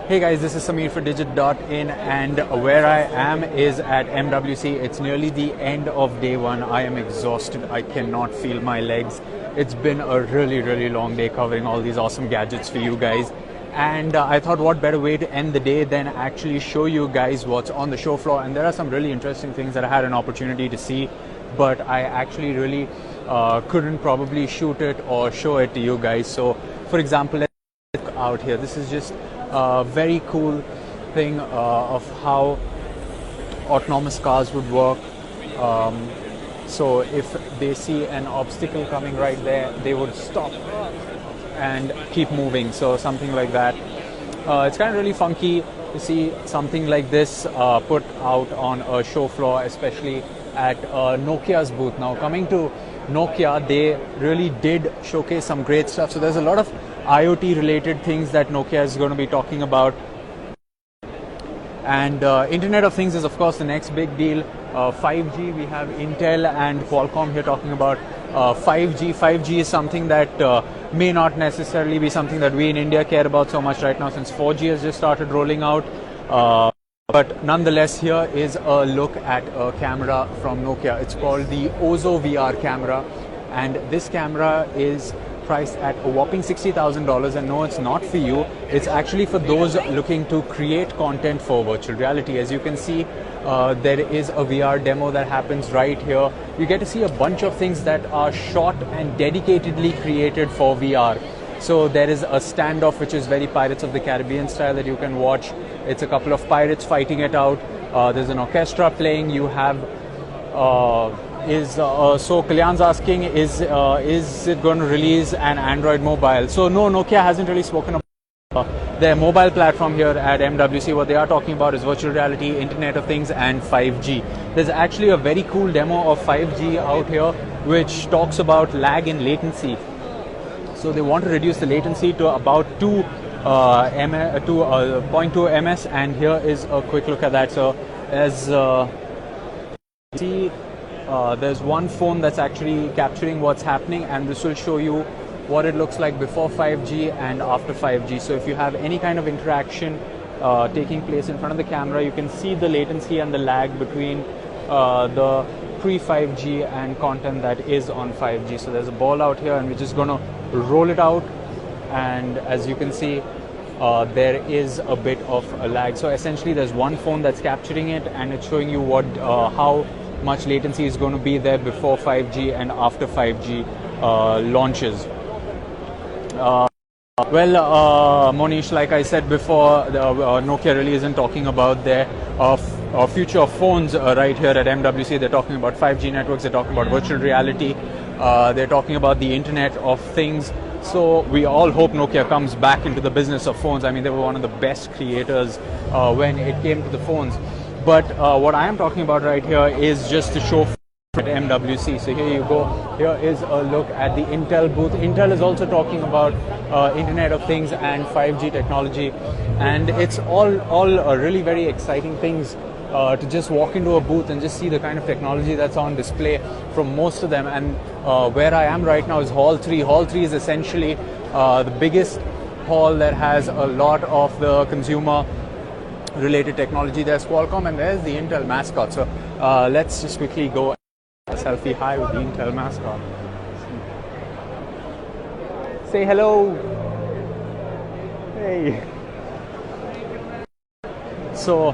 Hey guys, this is Samir for Digit.in, and where I am is at MWC. It's nearly the end of day one. I am exhausted. I cannot feel my legs. It's been a really long day covering all these awesome gadgets for you guys. And I thought what better way to end the day than actually show you guys what's on the show floor. And there are some really interesting things that I had an opportunity to see, but I actually really couldn't probably shoot it or show it to you guys. So for example, let's look out here. This is just a very cool thing of how autonomous cars would work. So if they see an obstacle coming right there, they would stop and keep moving. So something like that. It's kind of really funky to see something like this put out on a show floor, especially at Nokia's booth. Now coming to Nokia, they really did showcase some great stuff. So there's a lot of IoT related things that Nokia is going to be talking about. And Internet of Things is of course the next big deal. 5G, we have Intel and Qualcomm here talking about 5G. 5G is something that may not necessarily be something that we in India care about so much right now, since 4G has just started rolling out. But nonetheless, here is a look at a camera from Nokia. It's called the Ozo VR camera, and this camera is priced at a whopping $60,000. And no, it's not for you. It's actually for those looking to create content for virtual reality. As you can see, there is a VR demo that happens right here. You get to see a bunch of things that are shot and dedicatedly created for VR. So there is a standoff which is very Pirates of the Caribbean style that you can watch. It's a couple of pirates fighting it out. There's an orchestra playing. You have so Kalyan's asking, is it going to release an Android mobile? So no, Nokia hasn't really spoken about their mobile platform here at MWC. What they are talking about is virtual reality, Internet of Things, and 5G. There's actually a very cool demo of 5G out here which talks about lag and latency. So they want to reduce the latency to about 0.2 ms, and here is a quick look at that. So as see, there's one phone that's actually capturing what's happening, and this will show you what it looks like before 5G and after 5G. So if you have any kind of interaction taking place in front of the camera, you can see the latency and the lag between the pre-5G and content that is on 5G. So there's a ball out here, and we're just going to roll it out, and as you can see, there is a bit of a lag. So essentially there's one phone that's capturing it, and it's showing you what how much latency is going to be there before 5G and after 5G launches. Monish, like I said before, Nokia really isn't talking about their future phones right here at MWC. They're talking about 5G networks, they're talking about virtual reality, they're talking about the Internet of Things. So we all hope Nokia comes back into the business of phones. I mean, they were one of the best creators when it came to the phones. But what I am talking about right here is just to show at MWC. So here you go. Here is a look at the Intel booth. Intel is also talking about Internet of Things and 5G technology, and it's all really very exciting things to just walk into a booth and just see the kind of technology that's on display from most of them. And where I am right now is Hall 3. Hall 3 is essentially the biggest hall that has a lot of the consumer related technology. There's Qualcomm and there's the Intel mascot. So let's just quickly go a selfie high with the Intel mascot. Say hello. Hey. So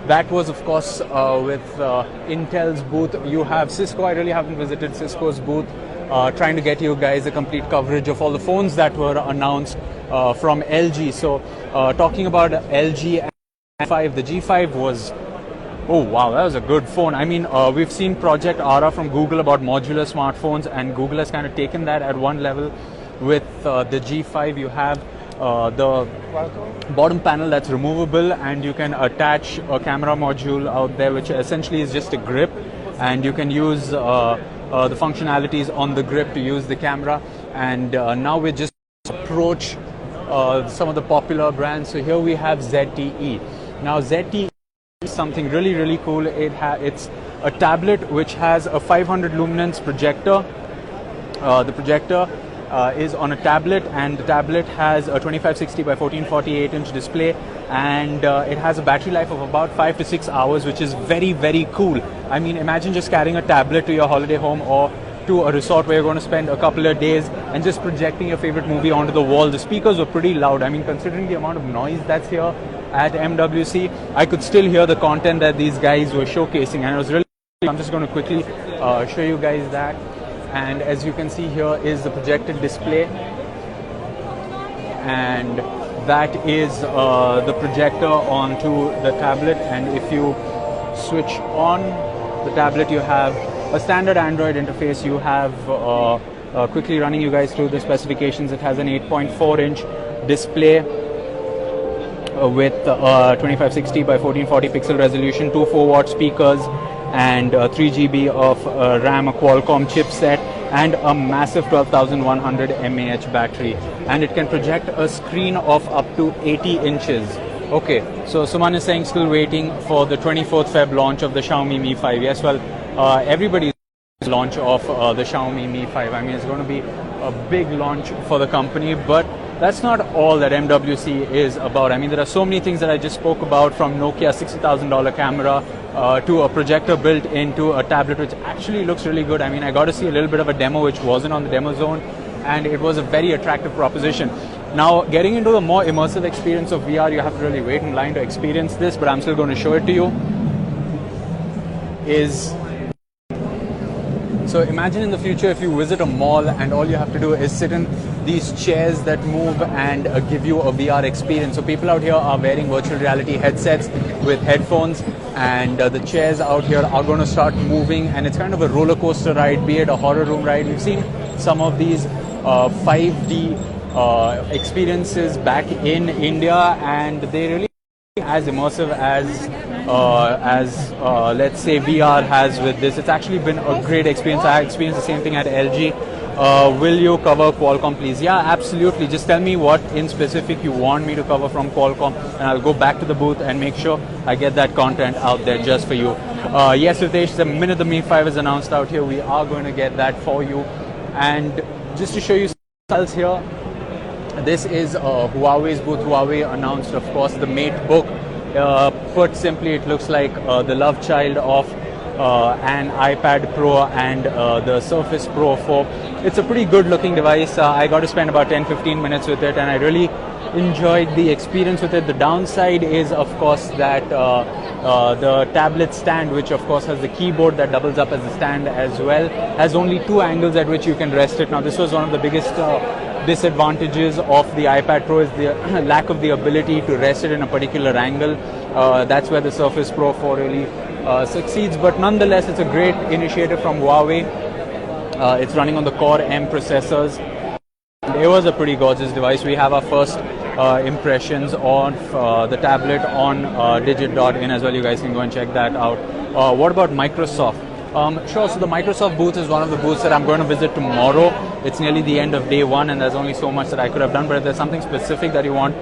that was of course with Intel's booth. You have Cisco. I really haven't visited Cisco's booth, trying to get you guys a complete coverage of all the phones that were announced from LG. So talking about LG and G5, the G5 was, oh wow, that was a good phone. I mean, we've seen Project Ara from Google about modular smartphones, and Google has kind of taken that at one level. With the G5, you have the bottom panel that's removable, and you can attach a camera module out there, which essentially is just a grip, and you can use the functionalities on the grip to use the camera. And now we just approach some of the popular brands. So here we have ZTE. Now ZTE is something really cool. It's a tablet which has a 500 luminance projector. The projector is on a tablet, and the tablet has a 2560 by 1448 inch display, and it has a battery life of about 5 to 6 hours, which is very, very cool. I mean, imagine just carrying a tablet to your holiday home or to a resort where you're going to spend a couple of days and just projecting your favorite movie onto the wall. The speakers were pretty loud. I mean, considering the amount of noise that's here at MWC, I could still hear the content that these guys were showcasing, and it was really I'm just going to quickly show you guys that. And as you can see, here is the projected display, and that is the projector onto the tablet. And if you switch on the tablet, you have a standard Android interface. You have quickly running you guys through the specifications. It has an 8.4 inch display with 2560 by 1440 pixel resolution, 2 4-watt speakers, and 3 GB of RAM, a Qualcomm chipset, and a massive 12,100 mAh battery. And it can project a screen of up to 80 inches. Okay, so Suman is saying still waiting for the 24th Feb launch of the Xiaomi Mi 5. Yes, well, everybody's launch of the Xiaomi Mi 5. I mean, it's going to be a big launch for the company, but that's not all that MWC is about. I mean, there are so many things that I just spoke about, from Nokia $60,000 camera to a projector built into a tablet, which actually looks really good. I mean, I got to see a little bit of a demo which wasn't on the demo zone, and it was a very attractive proposition. Now, getting into the more immersive experience of VR, you have to really wait in line to experience this, but I'm still going to show it to you. So imagine in the future if you visit a mall and all you have to do is sit in these chairs that move and give you a VR experience. So people out here are wearing virtual reality headsets with headphones, and the chairs out here are going to start moving, and it's kind of a roller coaster ride, be it a horror room ride. We've seen some of these 5D experiences back in India, and they really as immersive as let's say VR has with this. It's actually been a great experience. I experienced the same thing at LG. Will you cover Qualcomm, please? Yeah, absolutely. Just tell me what in specific you want me to cover from Qualcomm, and I'll go back to the booth and make sure I get that content out there just for you. Yes, Ritesh, the minute the Mi 5 is announced out here, we are going to get that for you. And just to show you something else here, this is Huawei's booth. Huawei announced, of course, the Mate Book. Put simply, it looks like the love child of an iPad Pro and the Surface Pro 4. It's a pretty good looking device. I got to spend about 10-15 minutes with it, and I really enjoyed the experience with it. The downside is, of course, that the tablet stand, which of course has the keyboard that doubles up as a stand as well, has only 2 angles at which you can rest it. Now, this was one of the biggest disadvantages of the iPad Pro, is the lack of the ability to rest it in a particular angle. That's where the Surface Pro 4 really succeeds, but nonetheless, it's a great initiative from Huawei. It's running on the Core M processors. It was a pretty gorgeous device. We have our first impressions of the tablet on digit.in as well. You guys can go and check that out. What about Microsoft? Sure, so the Microsoft booth is one of the booths that I'm going to visit tomorrow. It's nearly the end of day one, and there's only so much that I could have done, but if there's something specific that you want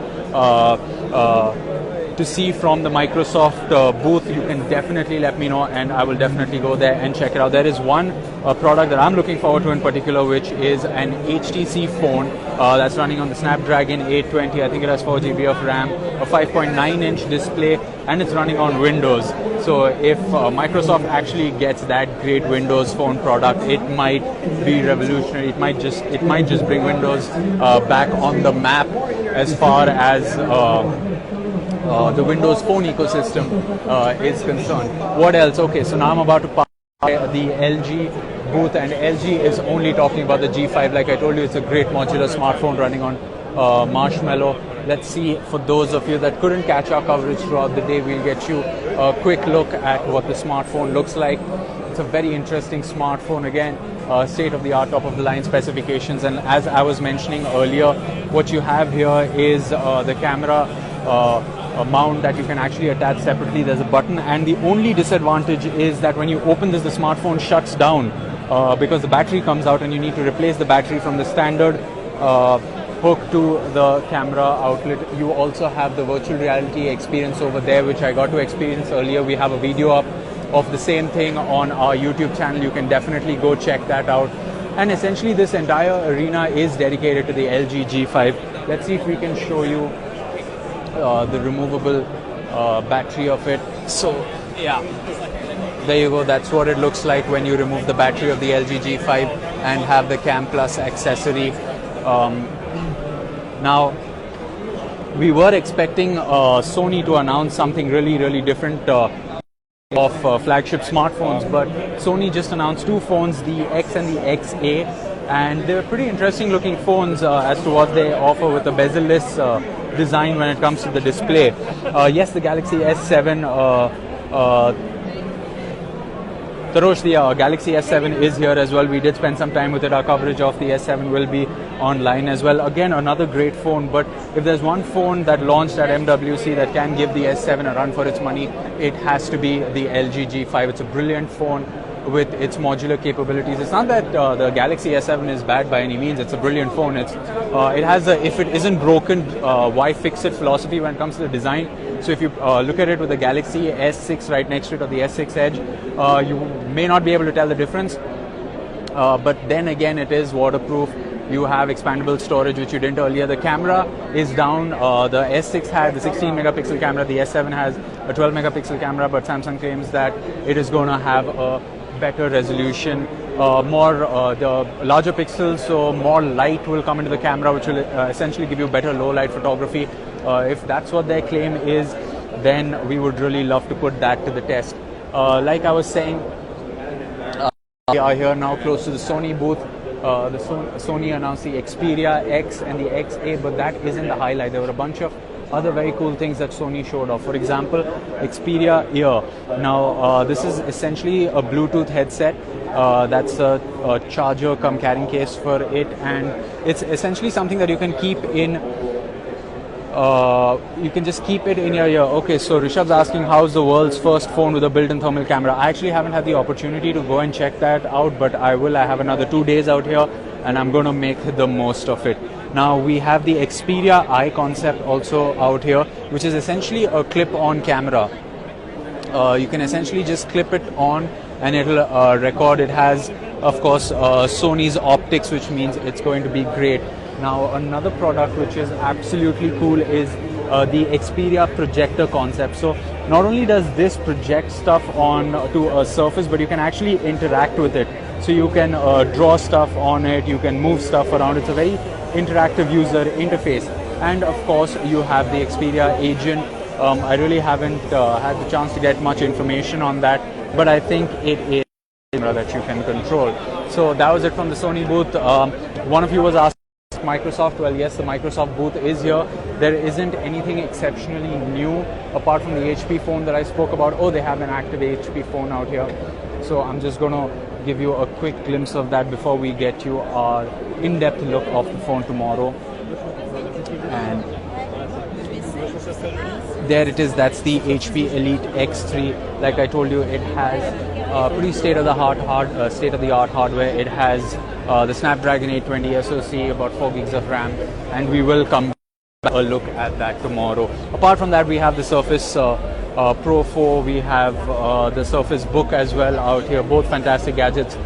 to see from the Microsoft booth, you can definitely let me know, and I will definitely go there and check it out. There is one product that I'm looking forward to in particular, which is an HTC phone that's running on the Snapdragon 820. I think it has 4 GB of RAM, a 5.9 inch display, and it's running on Windows. So if Microsoft actually gets that great Windows phone product, it might be revolutionary. It might just bring Windows back on the map as far as the Windows Phone ecosystem is concerned. What else? Okay, so now I'm about to pass the LG booth, and LG is only talking about the G5. Like I told you, it's a great modular smartphone running on Marshmallow. Let's see, for those of you that couldn't catch our coverage throughout the day, we'll get you a quick look at what the smartphone looks like. It's a very interesting smartphone, again, state-of-the-art, top-of-the-line specifications. And as I was mentioning earlier, what you have here is the camera mount that you can actually attach separately. There's a button, and the only disadvantage is that when you open this, the smartphone shuts down because the battery comes out, and you need to replace the battery from the standard hook to the camera outlet. You also have the virtual reality experience over there, which I got to experience earlier. We have a video up of the same thing on our YouTube channel. You can definitely go check that out. And essentially this entire arena is dedicated to the LG G5. Let's see if we can show you the removable battery of it. So yeah, there you go. That's what it looks like when you remove the battery of the LG G5 and have the Cam Plus accessory. Now, we were expecting Sony to announce something really different of flagship smartphones, but Sony just announced two phones, the X and the XA, and they're pretty interesting looking phones as to what they offer with a bezel-less design when it comes to the display. Yes, the Galaxy S7 Tarosh, the Galaxy S7 is here as well. We did spend some time with it. Our coverage of the S7 will be online as well. Again, another great phone, but if there's one phone that launched at MWC that can give the S7 a run for its money, it has to be the LG G5. It's a brilliant phone with its modular capabilities. It's not that the Galaxy S7 is bad by any means. It's a brilliant phone. It has a if it isn't broken, why fix it philosophy when it comes to the design. So if you look at it with the Galaxy S6 right next to it or the S6 Edge, you may not be able to tell the difference. But then again, it is waterproof. You have expandable storage, which you didn't earlier. The camera is down. The S6 had the 16 megapixel camera. The S7 has a 12 megapixel camera, but Samsung claims that it is going to have a better resolution, the larger pixels, so more light will come into the camera, which will essentially give you better low light photography. If that's what their claim is, then we would really love to put that to the test. Like I was saying, we are here now close to the Sony booth. Sony announced the Xperia X and the XA, but that isn't the highlight. There were a bunch of other very cool things that Sony showed off. For example, Xperia Ear. Now, this is essentially a Bluetooth headset. That's a charger come carrying case for it, and it's essentially something that you can keep in. You can just keep it in your ear. Okay, so Rishabh's asking how's the world's first phone with a built-in thermal camera. I actually haven't had the opportunity to go and check that out, but I will. I have another 2 days out here, and I'm going to make the most of it. Now we have the Xperia Eye concept also out here, which is essentially a clip-on camera. You can essentially just clip it on and it'll record. It has, of course, Sony's optics, which means it's going to be great. Now another product which is absolutely cool is the Xperia projector concept. So not only does this project stuff on to a surface, but you can actually interact with it. So you can draw stuff on it, you can move stuff around. It's a very interactive user interface. And of course you have the Xperia agent. I really haven't had the chance to get much information on that, but I think it is a camera that you can control. So that was it from the Sony booth. One of you was asking Microsoft. Well, yes, the Microsoft booth is here. There isn't anything exceptionally new apart from the HP phone that I spoke about. Oh, they have an active HP phone out here. So I'm just going to give you a quick glimpse of that before we get you our in-depth look of the phone tomorrow. And there it is. That's the HP Elite X3. Like I told you, it has pretty state-of-the-art hardware. It has the Snapdragon 820 SoC, about 4 gigs of RAM, and we will come back a look at that tomorrow. Apart from that, we have the Surface Pro 4, we have the Surface Book as well out here. Both fantastic gadgets,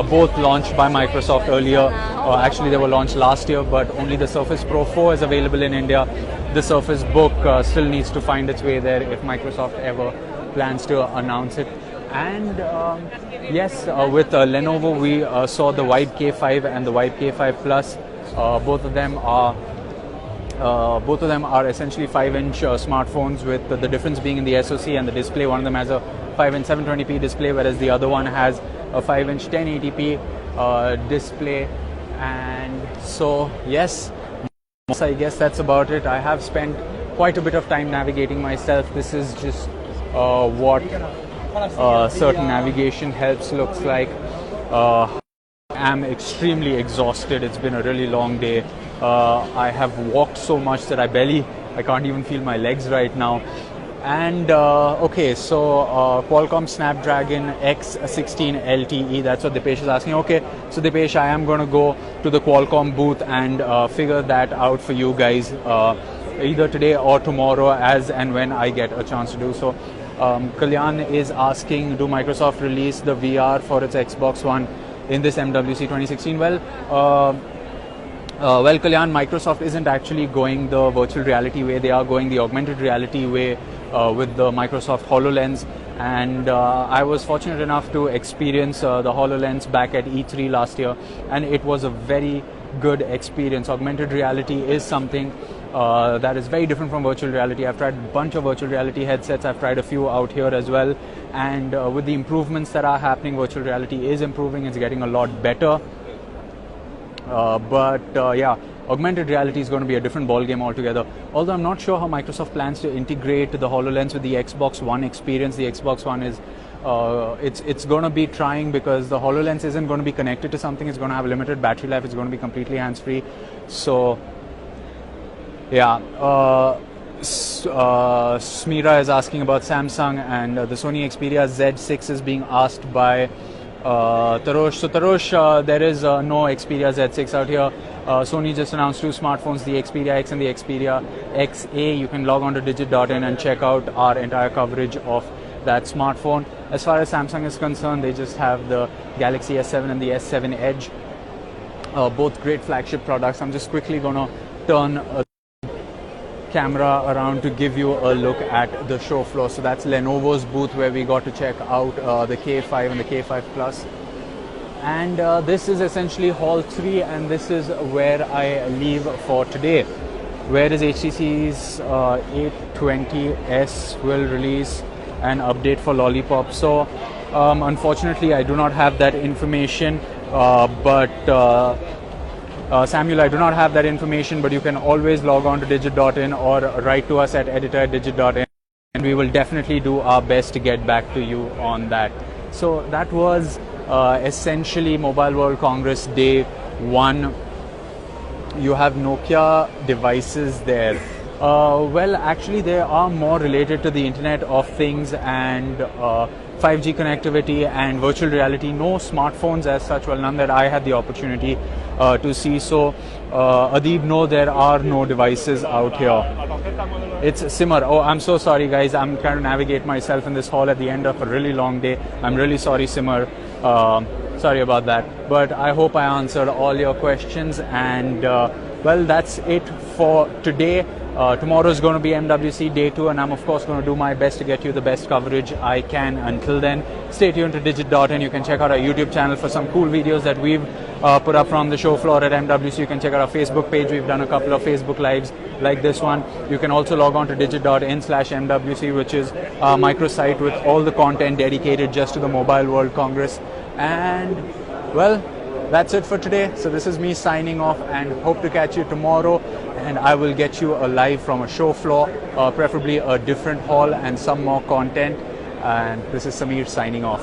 both launched by Microsoft earlier. Actually, they were launched last year, but only the Surface Pro 4 is available in India. The Surface Book still needs to find its way there if Microsoft ever plans to announce it. And yes, with Lenovo, we saw the Vibe K5 and the Vibe K5 Plus. Both of them are essentially 5-inch smartphones, with the difference being in the SoC and the display. One of them has a 5-inch 720p display, whereas the other one has a 5-inch 1080p display. And so yes, I guess that's about it. I have spent quite a bit of time navigating myself. This is just what certain navigation helps looks like. I'm extremely exhausted. It's been a really long day. I have walked so much that I can't even feel my legs right now. And okay, so Qualcomm Snapdragon X16 LTE, that's what Dipesh is asking. Okay, so Dipesh, I am going to go to the Qualcomm booth and figure that out for you guys either today or tomorrow, as and when I get a chance to do so. Kalyan is asking, do Microsoft release the VR for its Xbox One? in this MWC 2016? Well, Kalyan, Microsoft isn't actually going the virtual reality way. They are going the augmented reality way with the Microsoft HoloLens. And I was fortunate enough to experience the HoloLens back at E3 last year, and it was a very good experience. Augmented reality is something that is very different from virtual reality. I've tried a bunch of virtual reality headsets. I've tried a few out here as well. And with the improvements that are happening, virtual reality is improving. It's getting a lot better. Yeah, augmented reality is going to be a different ballgame altogether. Although I'm not sure how Microsoft plans to integrate the HoloLens with the Xbox One experience. The Xbox One is, it's going to be trying, because the HoloLens isn't going to be connected to something. It's going to have limited battery life. It's going to be completely hands-free. So, yeah. Smira is asking about Samsung, and the Sony Xperia Z6 is being asked by Tarosh. So Tarosh, there is no Xperia Z6 out here. Sony just announced 2 smartphones, the Xperia X and the Xperia XA. You can log on to digit.in and check out our entire coverage of that smartphone. As far as Samsung is concerned, they just have the Galaxy S7 and the S7 Edge. Both great flagship products. I'm just quickly going to turn camera around to give you a look at the show floor. So that's Lenovo's booth, where we got to check out the K5 and the K5 Plus. And this is essentially Hall 3, and this is where I leave for today. Where is HTC's 820S will release an update for Lollipop. So unfortunately I do not have that information, Samuel, I do not have that information, but you can always log on to digit.in or write to us at editor@digit.in, and we will definitely do our best to get back to you on that. So that was essentially Mobile World Congress Day 1. You have Nokia devices there. Well, actually they are more related to the Internet of Things and 5G connectivity and virtual reality. No smartphones as such, well, none that I had the opportunity to see. So Adib, no, there are no devices out here. It's Simar. Oh, I'm so sorry guys, I'm trying to navigate myself in this hall at the end of a really long day. I'm really sorry, Simar. Sorry about that, but I hope I answered all your questions. And well, that's it for today. Tomorrow is going to be MWC Day 2, and I'm of course going to do my best to get you the best coverage I can. Until then, stay tuned to digit.in. You can check out our YouTube channel for some cool videos that we've put up from the show floor at MWC. You can check out our Facebook page. We've done a couple of Facebook lives like this one. You can also log on to digit.in/MWC, which is our microsite with all the content dedicated just to the Mobile World Congress. And well, that's it for today. So this is me signing off, and hope to catch you tomorrow. And I will get you a live from a show floor, preferably a different hall and some more content. And this is Samir signing off.